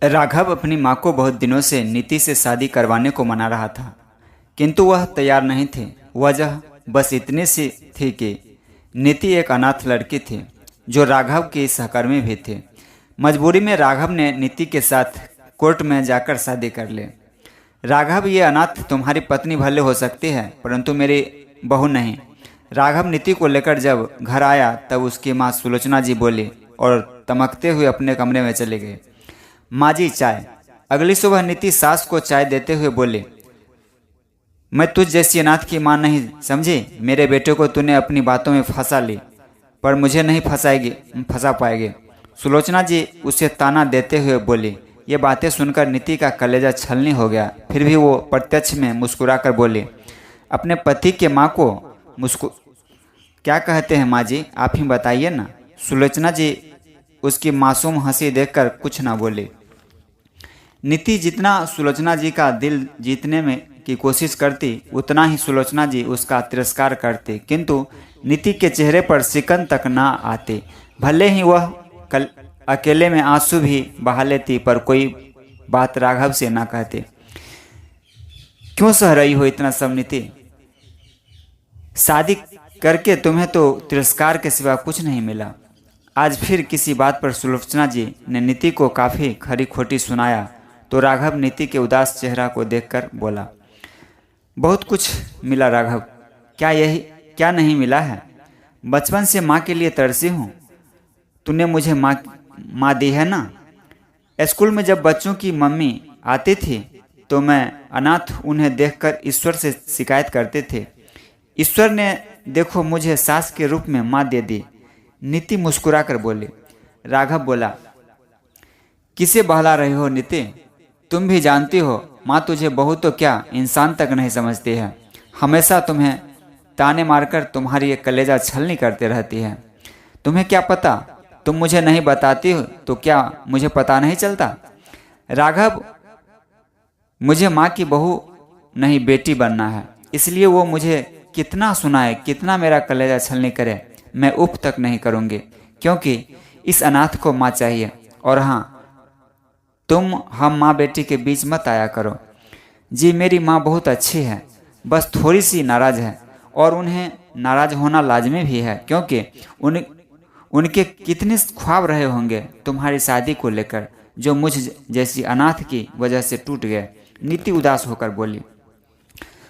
राघव अपनी माँ को बहुत दिनों से नीति से शादी करवाने को मना रहा था, किंतु वह तैयार नहीं थे। वजह बस इतनी सी थी कि नीति एक अनाथ लड़की थी जो राघव के सहकर्मी भी थे। मजबूरी में राघव ने नीति के साथ कोर्ट में जाकर शादी कर ली। राघव, ये अनाथ तुम्हारी पत्नी भले हो सकती है, परंतु मेरी बहू नहीं। राघव नीति को लेकर जब घर आया तब उसकी माँ सुलोचना जी बोली और तमकते हुए अपने कमरे में चले गए। माँ जी, चाय। अगली सुबह नीति सास को चाय देते हुए बोले, मैं तुझ जैसी अनाथ की माँ नहीं समझी। मेरे बेटे को तूने अपनी बातों में फंसा ली, पर मुझे नहीं फंसा पाएगी। सुलोचना जी उसे ताना देते हुए बोली। ये बातें सुनकर नीति का कलेजा छलनी हो गया। फिर भी वो प्रत्यक्ष में मुस्कुराकर बोली, अपने पति के माँ को क्या कहते हैं माँ जी, आप ही बताइए ना। सुलोचना जी उसकी मासूम हंसी देखकर कुछ ना बोली। नीति जितना सुलोचना जी का दिल जीतने में की कोशिश करती, उतना ही सुलोचना जी उसका तिरस्कार करती, किंतु नीति के चेहरे पर सिकन तक ना आती। भले ही वह अकेले में आंसू भी बहा लेती, पर कोई बात राघव से ना कहती। क्यों सह रही हो इतना सब नीति? शादी करके तुम्हें तो तिरस्कार के सिवा कुछ नहीं मिला। आज फिर किसी बात पर सुलोचना जी ने नीति को काफ़ी खरी खोटी सुनाया तो राघव नीति के उदास चेहरा को देखकर बोला, बहुत कुछ मिला राघव, क्या नहीं मिला है? बचपन से माँ के लिए तरसी हूँ। तूने मुझे माँ दी है ना। स्कूल में जब बच्चों की मम्मी आती थी तो मैं अनाथ उन्हें देखकर ईश्वर से शिकायत करते थे। ईश्वर ने देखो मुझे सास के रूप में माँ दे दी। नीति मुस्कुराकर बोली। राघव बोला, किसे बहला रहे हो नीति? तुम भी जानती हो माँ तुझे बहू तो क्या इंसान तक नहीं समझती है। हमेशा तुम्हें ताने मारकर तुम्हारी एक कलेजा छलनी करते रहती है। तुम्हें क्या पता? तुम मुझे नहीं बताती हो तो क्या मुझे पता नहीं चलता? राघव, मुझे माँ की बहू नहीं बेटी बनना है, इसलिए वो मुझे कितना सुनाए, कितना मेरा कलेजा छलनी करे, मैं उफ तक नहीं करूँगी, क्योंकि इस अनाथ को माँ चाहिए। और हाँ, तुम हम माँ बेटी के बीच मत आया करो। जी, मेरी माँ बहुत अच्छी है, बस थोड़ी सी नाराज़ है, और उन्हें नाराज़ होना लाजमी भी है, क्योंकि उनके कितने ख्वाब रहे होंगे तुम्हारी शादी को लेकर, जो मुझ जैसी अनाथ की वजह से टूट गए। नीति उदास होकर बोली।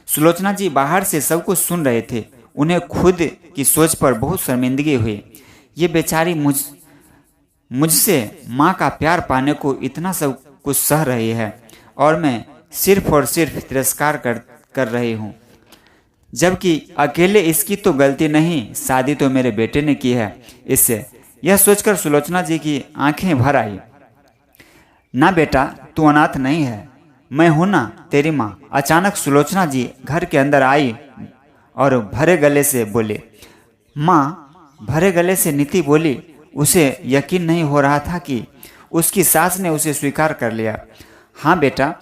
सुलोचना जी बाहर से सब कुछ सुन रहे थे। उन्हें खुद की सोच पर बहुत शर्मिंदगी हुई। ये बेचारी मुझसे माँ का प्यार पाने को इतना सब कुछ सह रही है, और मैं सिर्फ और सिर्फ तिरस्कार कर रही हूँ, जबकि अकेले इसकी तो गलती नहीं, शादी तो मेरे बेटे ने की है इससे। यह सोचकर सुलोचना जी की आंखें भर आई। ना बेटा, तू अनाथ नहीं है, मैं हूं ना तेरी माँ। अचानक सुलोचना जी घर के अंदर आई और भरे गले से बोले, माँ। भरे गले से नीति बोली। उसे यकीन नहीं हो रहा था कि उसकी सास ने उसे स्वीकार कर लिया। हाँ बेटा,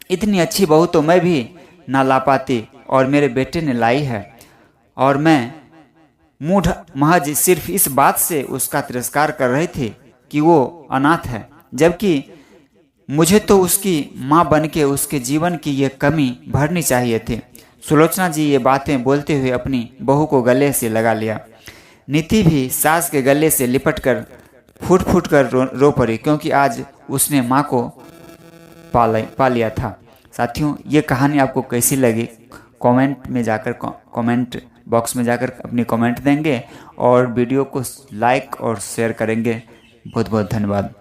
इतनी अच्छी बहू तो मैं भी ना ला पाती, और मेरे बेटे ने लाई है, और मैं मूढ़ महज सिर्फ इस बात से उसका तिरस्कार कर रही थी कि वो अनाथ है, जबकि मुझे तो उसकी माँ बनके उसके जीवन की ये कमी भरनी चाहिए थी। सुलोचना जी ये बातें बोलते हुए अपनी बहू को गले से लगा लिया। नीति भी सास के गले से लिपटकर फूट फूट कर रो पड़ी, क्योंकि आज उसने माँ को पा लिया था। साथियों, ये कहानी आपको कैसी लगी? कमेंट बॉक्स में जाकर अपनी कमेंट देंगे और वीडियो को लाइक और शेयर करेंगे। बहुत बहुत धन्यवाद।